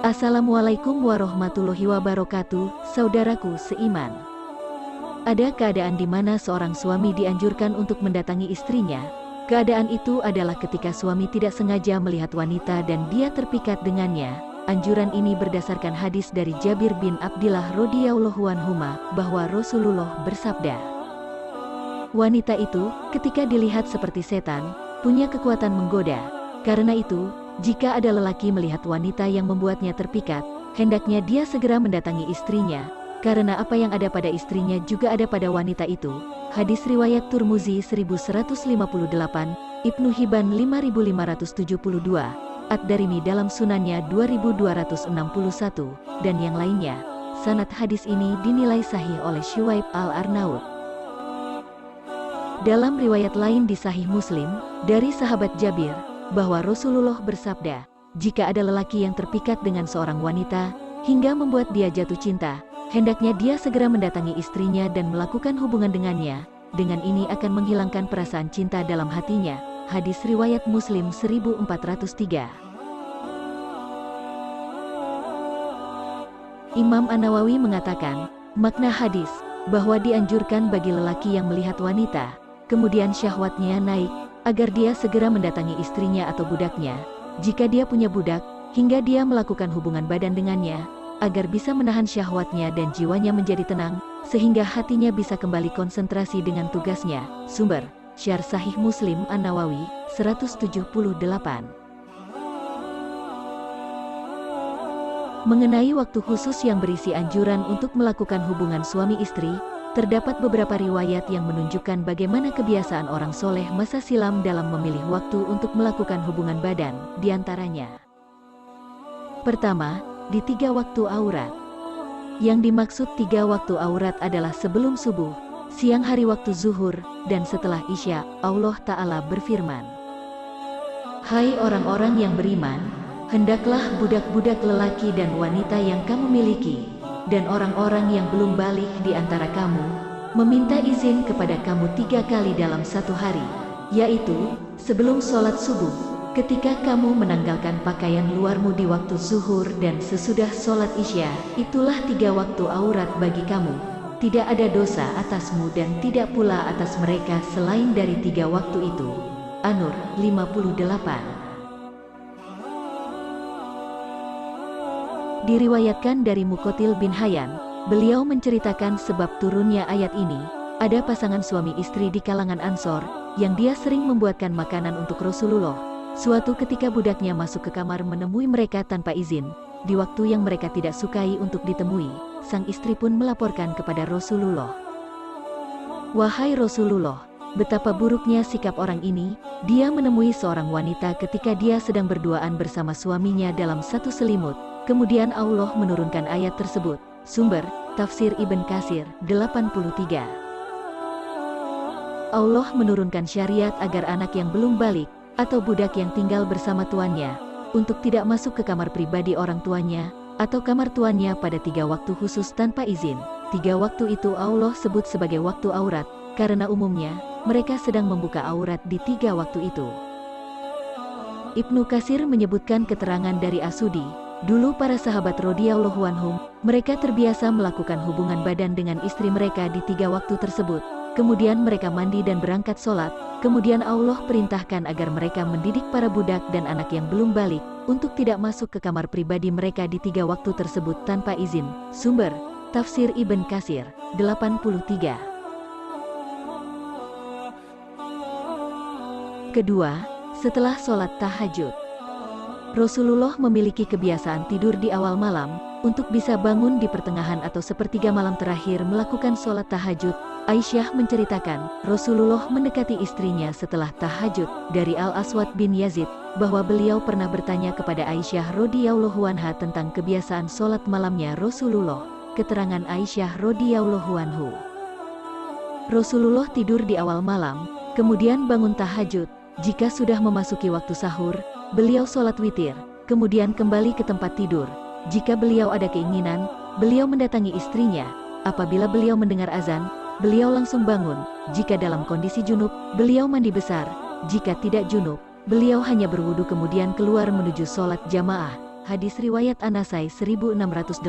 Assalamualaikum warahmatullahi wabarakatuh, saudaraku seiman. Ada keadaan di mana seorang suami dianjurkan untuk mendatangi istrinya. Keadaan itu adalah ketika suami tidak sengaja melihat wanita dan dia terpikat dengannya. Anjuran ini berdasarkan hadis dari Jabir bin Abdillah radhiyallahu anhuma bahwa Rasulullah bersabda, wanita itu ketika dilihat seperti setan, punya kekuatan menggoda. Karena itu, jika ada lelaki melihat wanita yang membuatnya terpikat, hendaknya dia segera mendatangi istrinya, karena apa yang ada pada istrinya juga ada pada wanita itu. Hadis riwayat Turmuzi 1158, Ibnu Hibban 5572, Ad-Darimi dalam sunannya 2261, dan yang lainnya. Sanad hadis ini dinilai sahih oleh Syuaib Al-Arnaud. Dalam riwayat lain di Sahih Muslim, dari sahabat Jabir, bahwa Rasulullah bersabda, jika ada lelaki yang terpikat dengan seorang wanita, hingga membuat dia jatuh cinta, hendaknya dia segera mendatangi istrinya dan melakukan hubungan dengannya. Dengan ini akan menghilangkan perasaan cinta dalam hatinya. Hadis riwayat Muslim 1403. Imam An-Nawawi mengatakan, makna hadis, bahwa dianjurkan bagi lelaki yang melihat wanita, kemudian syahwatnya naik, agar dia segera mendatangi istrinya atau budaknya, jika dia punya budak, hingga dia melakukan hubungan badan dengannya, agar bisa menahan syahwatnya dan jiwanya menjadi tenang, sehingga hatinya bisa kembali konsentrasi dengan tugasnya. Sumber, Syarh Sahih Muslim An-Nawawi, 178. Mengenai waktu khusus yang berisi anjuran untuk melakukan hubungan suami istri, terdapat beberapa riwayat yang menunjukkan bagaimana kebiasaan orang soleh masa silam dalam memilih waktu untuk melakukan hubungan badan, diantaranya. Pertama, di 3 waktu aurat. Yang dimaksud 3 waktu aurat adalah sebelum subuh, siang hari waktu zuhur, dan setelah isya. Allah Ta'ala berfirman, hai orang-orang yang beriman, hendaklah budak-budak lelaki dan wanita yang kamu miliki, dan orang-orang yang belum balik di antara kamu, meminta izin kepada kamu 3 kali dalam satu hari, yaitu, sebelum sholat subuh, ketika kamu menanggalkan pakaian luarmu di waktu zuhur dan sesudah sholat isya. Itulah 3 waktu aurat bagi kamu, tidak ada dosa atasmu dan tidak pula atas mereka selain dari 3 waktu itu. An-Nur 58. Diriwayatkan dari Muqatil bin Hayyan, beliau menceritakan sebab turunnya ayat ini. Ada pasangan suami istri di kalangan Ansor, yang dia sering membuatkan makanan untuk Rasulullah. Suatu ketika budaknya masuk ke kamar menemui mereka tanpa izin, di waktu yang mereka tidak sukai untuk ditemui. Sang istri pun melaporkan kepada Rasulullah, wahai Rasulullah, betapa buruknya sikap orang ini. Dia menemui seorang wanita ketika dia sedang berduaan bersama suaminya dalam satu selimut. Kemudian Allah menurunkan ayat tersebut. Sumber, Tafsir Ibn Katsir, 83. Allah menurunkan syariat agar anak yang belum balik, atau budak yang tinggal bersama tuannya, untuk tidak masuk ke kamar pribadi orang tuanya, atau kamar tuannya pada 3 waktu khusus tanpa izin. 3 waktu itu Allah sebut sebagai waktu aurat, karena umumnya, mereka sedang membuka aurat di 3 waktu itu. Ibnu Katsir menyebutkan keterangan dari Asudi. Dulu para sahabat radhiyallahu anhum, mereka terbiasa melakukan hubungan badan dengan istri mereka di 3 waktu tersebut. Kemudian mereka mandi dan berangkat sholat. Kemudian Allah perintahkan agar mereka mendidik para budak dan anak yang belum balik, untuk tidak masuk ke kamar pribadi mereka di 3 waktu tersebut tanpa izin. Sumber, Tafsir Ibn Katsir, 83. Kedua, setelah sholat tahajud. Rasulullah memiliki kebiasaan tidur di awal malam, untuk bisa bangun di pertengahan atau sepertiga malam terakhir melakukan sholat tahajud. Aisyah menceritakan, Rasulullah mendekati istrinya setelah tahajud. Dari Al-Aswad bin Yazid, bahwa beliau pernah bertanya kepada Aisyah radhiyallahu anha tentang kebiasaan sholat malamnya Rasulullah. Keterangan Aisyah radhiyallahu anhu, Rasulullah tidur di awal malam, kemudian bangun tahajud. Jika sudah memasuki waktu sahur, beliau sholat witir, kemudian kembali ke tempat tidur. Jika beliau ada keinginan, beliau mendatangi istrinya. Apabila beliau mendengar azan, beliau langsung bangun. Jika dalam kondisi junub, beliau mandi besar. Jika tidak junub, beliau hanya berwudu kemudian keluar menuju sholat jamaah. hadis riwayat An-Nasai 1680,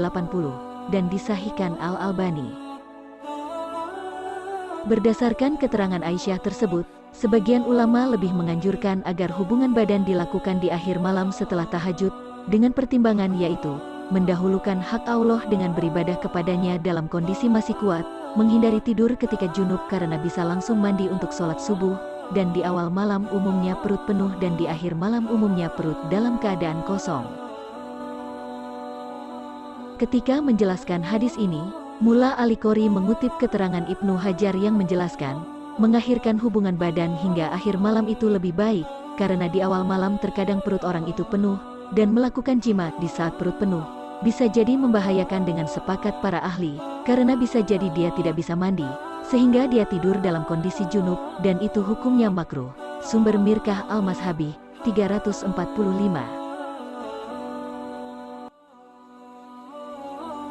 dan disahihkan Al-Albani. Berdasarkan keterangan Aisyah tersebut, sebagian ulama lebih menganjurkan agar hubungan badan dilakukan di akhir malam setelah tahajud, dengan pertimbangan yaitu, mendahulukan hak Allah dengan beribadah kepadanya dalam kondisi masih kuat, menghindari tidur ketika junub karena bisa langsung mandi untuk sholat subuh, dan di awal malam umumnya perut penuh dan di akhir malam umumnya perut dalam keadaan kosong. Ketika menjelaskan hadis ini, Mula Al-Qori mengutip keterangan Ibnu Hajar yang menjelaskan, mengakhirkan hubungan badan hingga akhir malam itu lebih baik, karena di awal malam terkadang perut orang itu penuh, dan melakukan jima di saat perut penuh bisa jadi membahayakan dengan sepakat para ahli, karena bisa jadi dia tidak bisa mandi, sehingga dia tidur dalam kondisi junub, dan itu hukumnya makruh. Sumber Mirkah Al-Mazhabi, 345.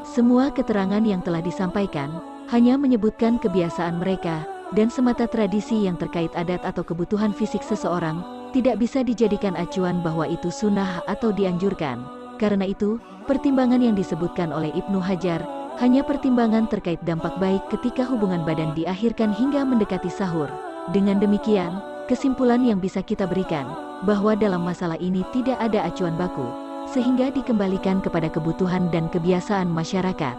Semua keterangan yang telah disampaikan, hanya menyebutkan kebiasaan mereka, dan semata tradisi yang terkait adat atau kebutuhan fisik seseorang, tidak bisa dijadikan acuan bahwa itu sunnah atau dianjurkan. Karena itu, pertimbangan yang disebutkan oleh Ibnu Hajar, hanya pertimbangan terkait dampak baik ketika hubungan badan diakhirkan hingga mendekati sahur. Dengan demikian, kesimpulan yang bisa kita berikan, bahwa dalam masalah ini tidak ada acuan baku, sehingga dikembalikan kepada kebutuhan dan kebiasaan masyarakat.